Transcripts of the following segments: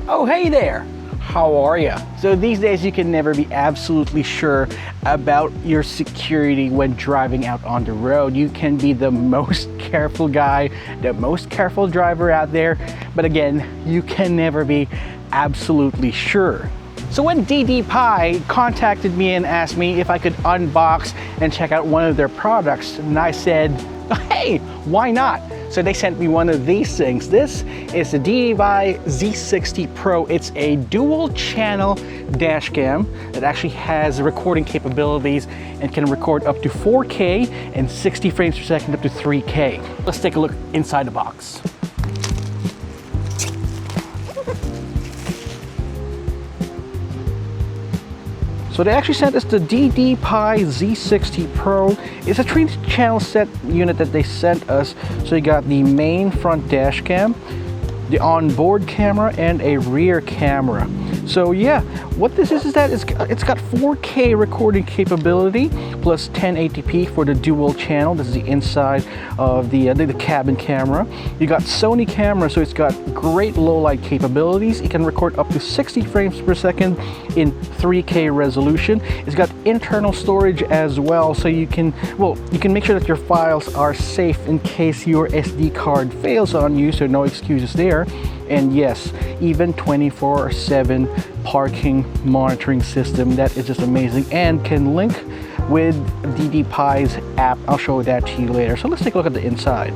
Oh, hey there! How are ya? So these days you can never be absolutely sure about your security when driving out on the road. You can be the most careful guy, the most careful driver out there, but again, you can never be absolutely sure. So when DDPAI contacted me and asked me if I could unbox and check out one of their products, and I said, hey, why not? So they sent me one of these things. This is the DDPAI Z60 Pro. It's a dual channel dash cam that actually has recording capabilities and can record up to 4K and 60 frames per second up to 3K. Let's take a look inside the box. So they actually sent us the DDPAI Z60 Pro. It's a 3-channel set unit that they sent us. So you got the main front dash cam, the onboard camera, and a rear camera. So yeah, what this is that it's got 4K recording capability plus 1080p for the dual channel. This is the inside of the cabin camera. You got Sony camera, so it's got great low light capabilities. It can record up to 60 frames per second in 3K resolution. It's got internal storage as well, so you can make sure that your files are safe in case your SD card fails on you, so no excuses there. And yes, even 24/7 parking monitoring system. That is just amazing and can link with DDPAI's app. I'll show that to you later. So let's take a look at the inside.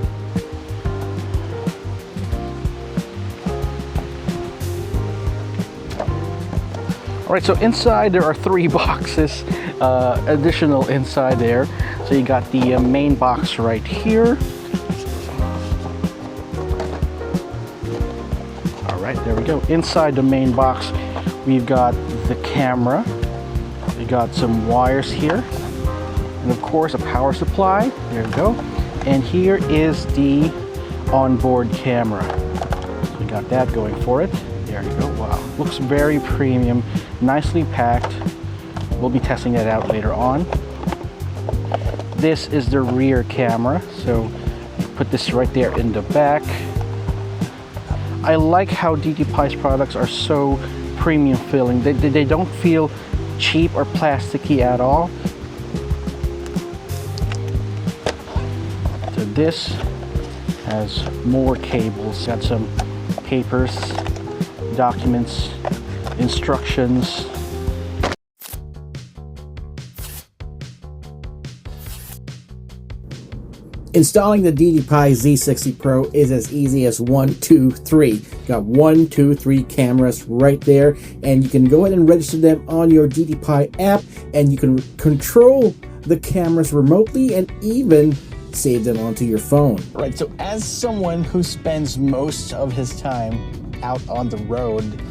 All right, so inside there are 3 boxes, additional inside there. So you got the main box right here. There we go. Inside the main box, we've got the camera. We got some wires here, and of course a power supply. There we go. And here is the onboard camera. So we got that going for it. There you go. Wow, looks very premium, nicely packed. We'll be testing that out later on. This is the rear camera. So put this right there in the back. I like how DDPAI's products are so premium feeling. They don't feel cheap or plasticky at all. So this has more cables. Got some papers, documents, instructions. Installing the DDPAI Z60 Pro is as easy as 1, 2, 3. You got 1, 2, 3 cameras right there, and you can go ahead and register them on your DDPAI app, and you can control the cameras remotely and even save them onto your phone. Right, so as someone who spends most of his time out on the road,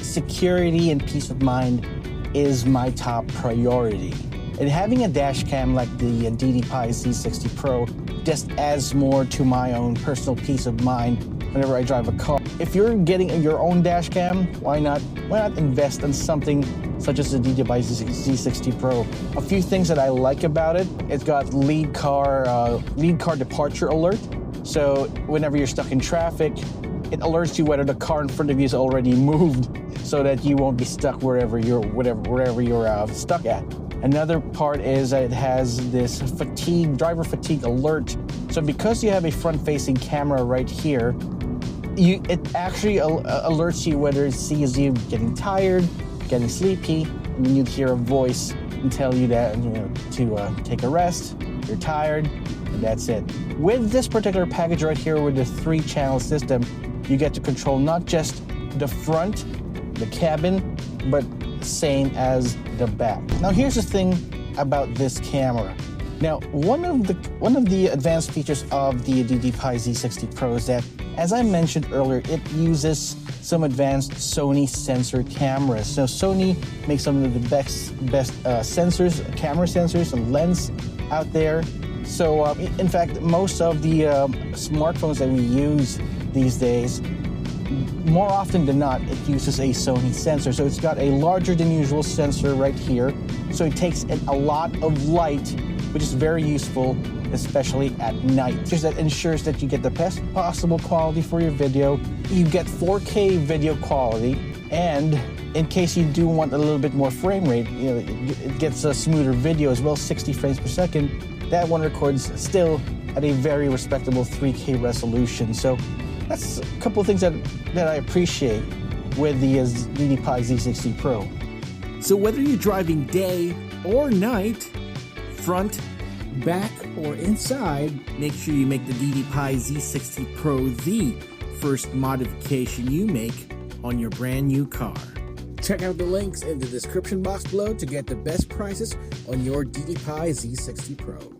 security and peace of mind is my top priority. And having a dash cam like the DDPAI Z60 Pro just adds more to my own personal peace of mind whenever I drive a car. If you're getting your own dash cam, why not invest in something such as the DDPAI Z60 Pro? A few things that I like about it: it's got lead car departure alert. So whenever you're stuck in traffic, it alerts you whether the car in front of you is already moved, so that you won't be stuck wherever you're stuck at. Another part is that it has this driver fatigue alert. So because you have a front-facing camera right here, it actually alerts you whether it sees you getting tired, getting sleepy, and then you'd hear a voice and tell you that to take a rest, you're tired, and that's it. With this particular package right here with the 3-channel system, you get to control not just the front, the cabin, but same as the back. Now here's the thing about this camera. Now one of the advanced features of the DDPAI Z60 Pro is that, as I mentioned earlier, it uses some advanced Sony sensor cameras. So Sony makes some of the best sensors, camera sensors and lens out there. So in fact, most of the smartphones that we use these days, more often than not, it uses a Sony sensor. So it's got a larger than usual sensor right here. So it takes a lot of light which is very useful, especially at night, because that ensures that you get the best possible quality for your video. You get 4K video quality, and in case you do want a little bit more frame rate, it gets a smoother video as well, 60 frames per second. That one records still at a very respectable 3K resolution. So that's a couple of things that I appreciate with the DDPAI Z60 Pro. So whether you're driving day or night, front, back, or inside, make sure you make the DDPAI Z60 Pro the first modification you make on your brand new car. Check out the links in the description box below to get the best prices on your DDPAI Z60 Pro.